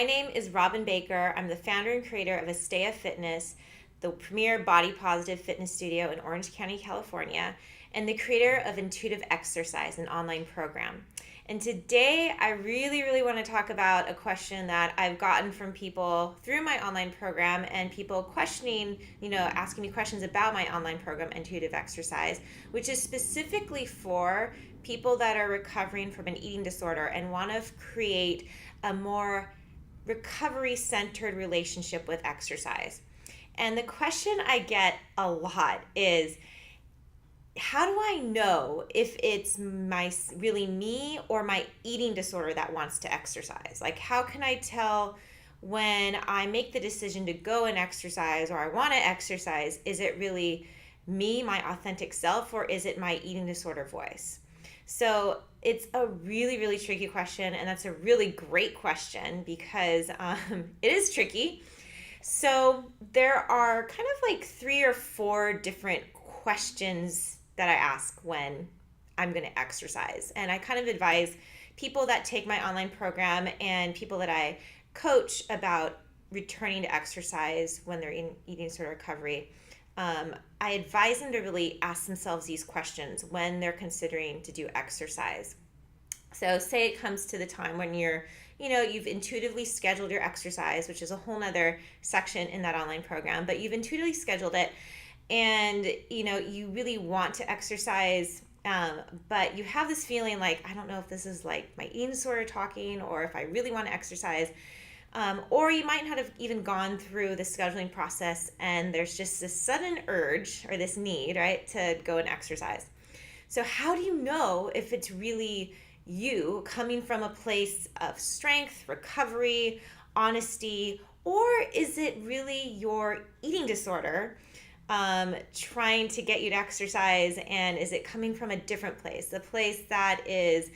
My name is Robin Baker. I'm the founder and creator of Astea Fitness, the premier body positive fitness studio in Orange County, California, and the creator of Intuitive Exercise, an online program. And today I really want to talk about a question that I've gotten from people through my online program and people questioning, asking me questions about my online program, Intuitive Exercise, which is specifically for people that are recovering from an eating disorder and want to create a more recovery-centered relationship with exercise. And the question I get a lot is, how do I know if it's really me or my eating disorder that wants to exercise? Like, how can I tell when I make the decision to go and exercise or I want to exercise, is it really me, my authentic self, or is it my eating disorder voice? So it's a really tricky question, and that's a really great question because it is tricky. So there are kind of like 3 or 4 different questions that I ask when I'm going to exercise. And I kind of advise people that take my online program and people that I coach about returning to exercise when they're in eating disorder recovery. I advise them to really ask themselves these questions when they're considering to do exercise. So say it comes to the time when you've intuitively scheduled your exercise, which is a whole nother section in that online program, but you've intuitively scheduled it and, you really want to exercise, but you have this feeling like, I don't know if this is like my eating disorder talking or if I really want to exercise. Or you might not have even gone through the scheduling process and there's just this sudden urge or this need, right, to go and exercise. So how do you know if it's really you coming from a place of strength, recovery, honesty, or is it really your eating disorder trying to get you to exercise, and is it coming from a different place, a place that is,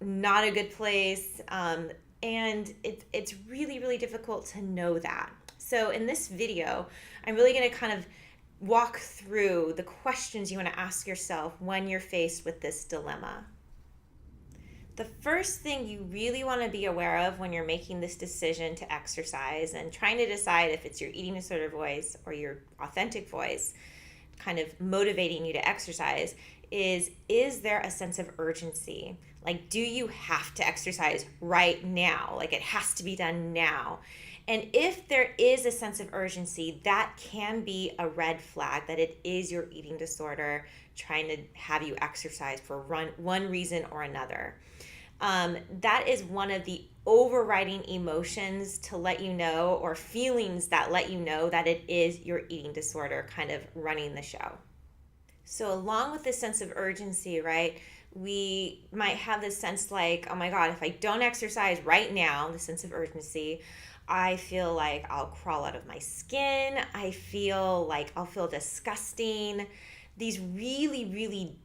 not a good place, and it's really difficult to know that. So in this video, I'm really going to kind of walk through the questions you want to ask yourself when you're faced with this dilemma. The first thing you really want to be aware of when you're making this decision to exercise and trying to decide if it's your eating disorder voice or your authentic voice kind of motivating you to exercise is there a sense of urgency? Like, do you have to exercise right now? Like, it has to be done now. And if there is a sense of urgency, that can be a red flag that it is your eating disorder trying to have you exercise for one reason or another. That is one of the overriding emotions to let you know, or feelings that let you know that it is your eating disorder kind of running the show. So along with this sense of urgency, right, we might have this sense like, oh my God, if I don't exercise right now, the sense of urgency, I feel like I'll crawl out of my skin. I feel like I'll feel disgusting. These really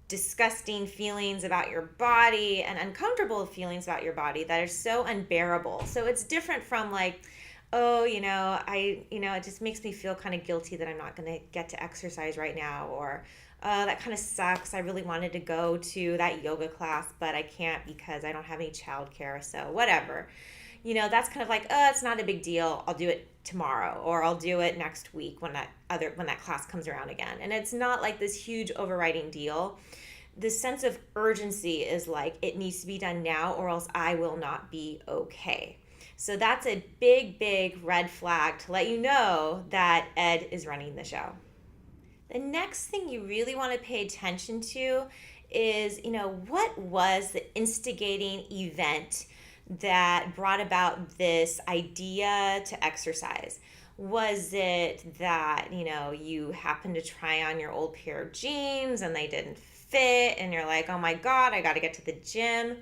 disgusting feelings about your body and uncomfortable feelings about your body that are so unbearable. So it's different from like, oh, it just makes me feel kind of guilty that I'm not going to get to exercise right now, or that kind of sucks. I really wanted to go to that yoga class, but I can't because I don't have any childcare. So whatever. That's kind of like, it's not a big deal. I'll do it tomorrow, or I'll do it next week when that class comes around again. And it's not like this huge overriding deal. The sense of urgency is like, it needs to be done now or else I will not be okay. So that's a big red flag to let you know that Ed is running the show. The next thing you really want to pay attention to is, what was the instigating event that brought about this idea to exercise? Was it that, you happened to try on your old pair of jeans and they didn't fit and you're like, oh my God, I got to get to the gym?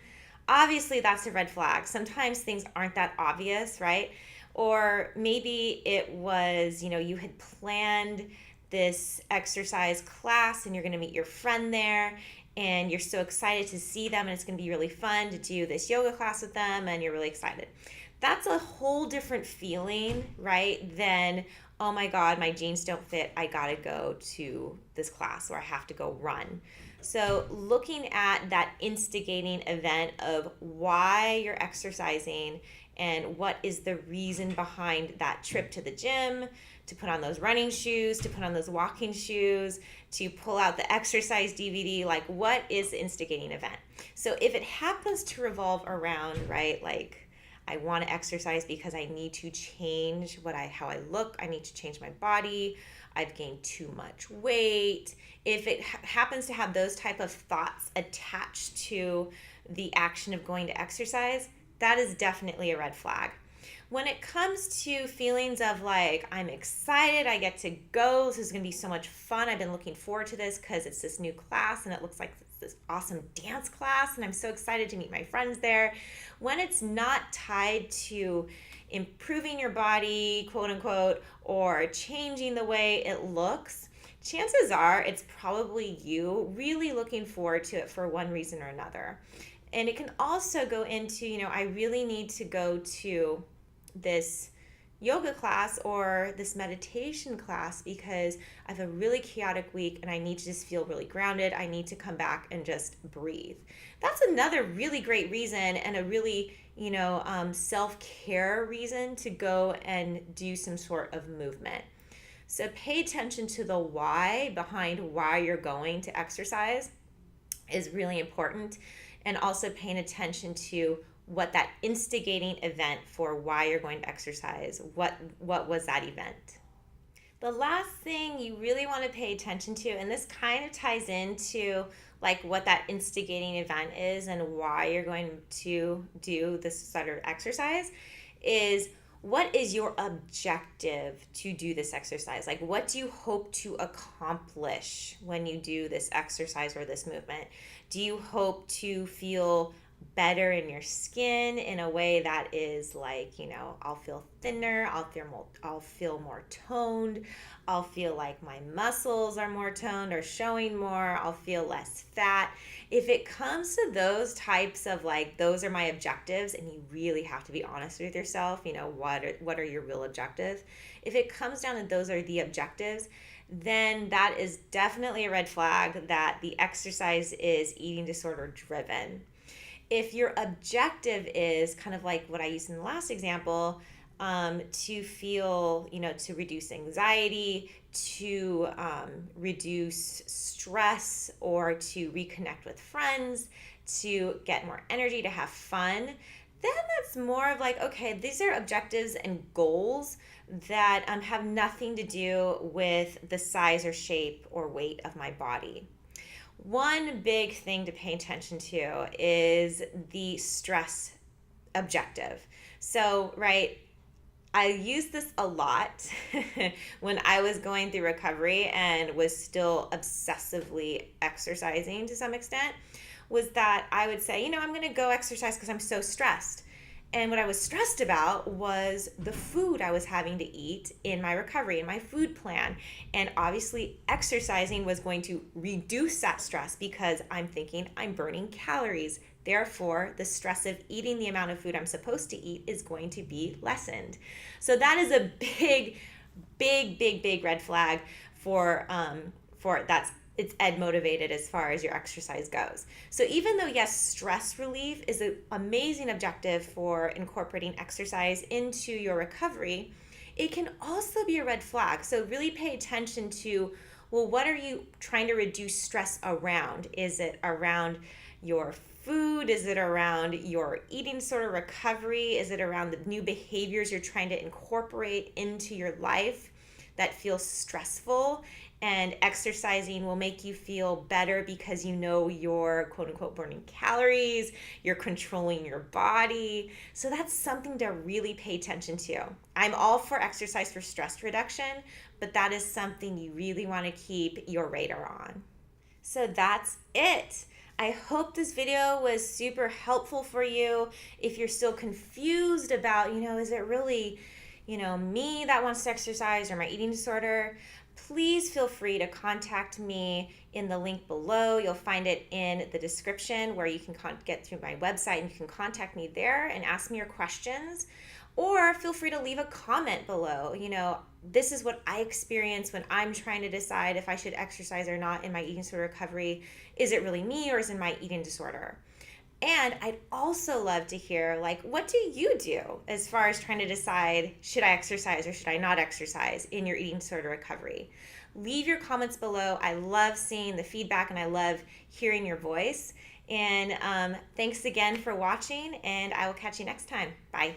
Obviously, that's a red flag. Sometimes things aren't that obvious, right? Or maybe it was, you had planned this exercise class and you're going to meet your friend there and you're so excited to see them and it's going to be really fun to do this yoga class with them and you're really excited. That's a whole different feeling, right, than, oh my God, my jeans don't fit, I gotta go to this class or I have to go run. So looking at that instigating event of why you're exercising and what is the reason behind that trip to the gym, to put on those running shoes, to put on those walking shoes, to pull out the exercise DVD. Like, what is the instigating event? So if it happens to revolve around, right, like, I want to exercise because I need to change how I look, I need to change my body, I've gained too much weight. If it happens to have those type of thoughts attached to the action of going to exercise, that is definitely a red flag. When it comes to feelings of like, I'm excited, I get to go, this is going to be so much fun, I've been looking forward to this because it's this new class and it looks like this awesome dance class and I'm so excited to meet my friends there. When it's not tied to improving your body, quote unquote, or changing the way it looks, chances are it's probably you really looking forward to it for one reason or another. And it can also go into, I really need to go to this yoga class or this meditation class because I have a really chaotic week and I need to just feel really grounded. I need to come back and just breathe. That's another really great reason and a really, self-care reason to go and do some sort of movement. So pay attention to the why behind why you're going to exercise is really important, and also paying attention to what that instigating event for why you're going to exercise, what was that event. The last thing you really want to pay attention to, and this kind of ties into like what that instigating event is and why you're going to do this sort of exercise, is what is your objective to do this exercise? Like, what do you hope to accomplish when you do this exercise or this movement? Do you hope to feel better in your skin in a way that is like, I'll feel thinner, I'll feel more toned, I'll feel like my muscles are more toned or showing more, I'll feel less fat. If it comes to those types of like, those are my objectives, and you really have to be honest with yourself, what are your real objectives? If it comes down to those are the objectives, then that is definitely a red flag that the exercise is eating disorder driven. If your objective is kind of like what I used in the last example, to feel, to reduce anxiety, to reduce stress, or to reconnect with friends, to get more energy, to have fun, then that's more of like, okay, these are objectives and goals that have nothing to do with the size or shape or weight of my body. One big thing to pay attention to is the stress objective. So, right, I used this a lot when I was going through recovery and was still obsessively exercising to some extent, was that I would say, I'm going to go exercise because I'm so stressed. And what I was stressed about was the food I was having to eat in my recovery, in my food plan. And obviously exercising was going to reduce that stress because I'm thinking I'm burning calories. Therefore, the stress of eating the amount of food I'm supposed to eat is going to be lessened. So that is a big red flag for that's it's ed motivated as far as your exercise goes. So even though, yes, stress relief is an amazing objective for incorporating exercise into your recovery, it can also be a red flag. So really pay attention to, well, what are you trying to reduce stress around? Is it around your food? Is it around your eating sort of recovery? Is it around the new behaviors you're trying to incorporate into your life that feel stressful? And exercising will make you feel better because you're quote unquote burning calories, you're controlling your body. So that's something to really pay attention to. I'm all for exercise for stress reduction, but that is something you really want to keep your radar on. So that's it. I hope this video was super helpful for you. If you're still confused about, is it really, me that wants to exercise or my eating disorder, please feel free to contact me in the link below. You'll find it in the description where you can get through my website, and you can contact me there and ask me your questions. Or feel free to leave a comment below. This is what I experience when I'm trying to decide if I should exercise or not in my eating disorder recovery. Is it really me or is it my eating disorder? And I'd also love to hear, like, what do you do as far as trying to decide, should I exercise or should I not exercise in your eating disorder recovery? Leave your comments below. I love seeing the feedback and I love hearing your voice. And thanks again for watching, and I will catch you next time. Bye.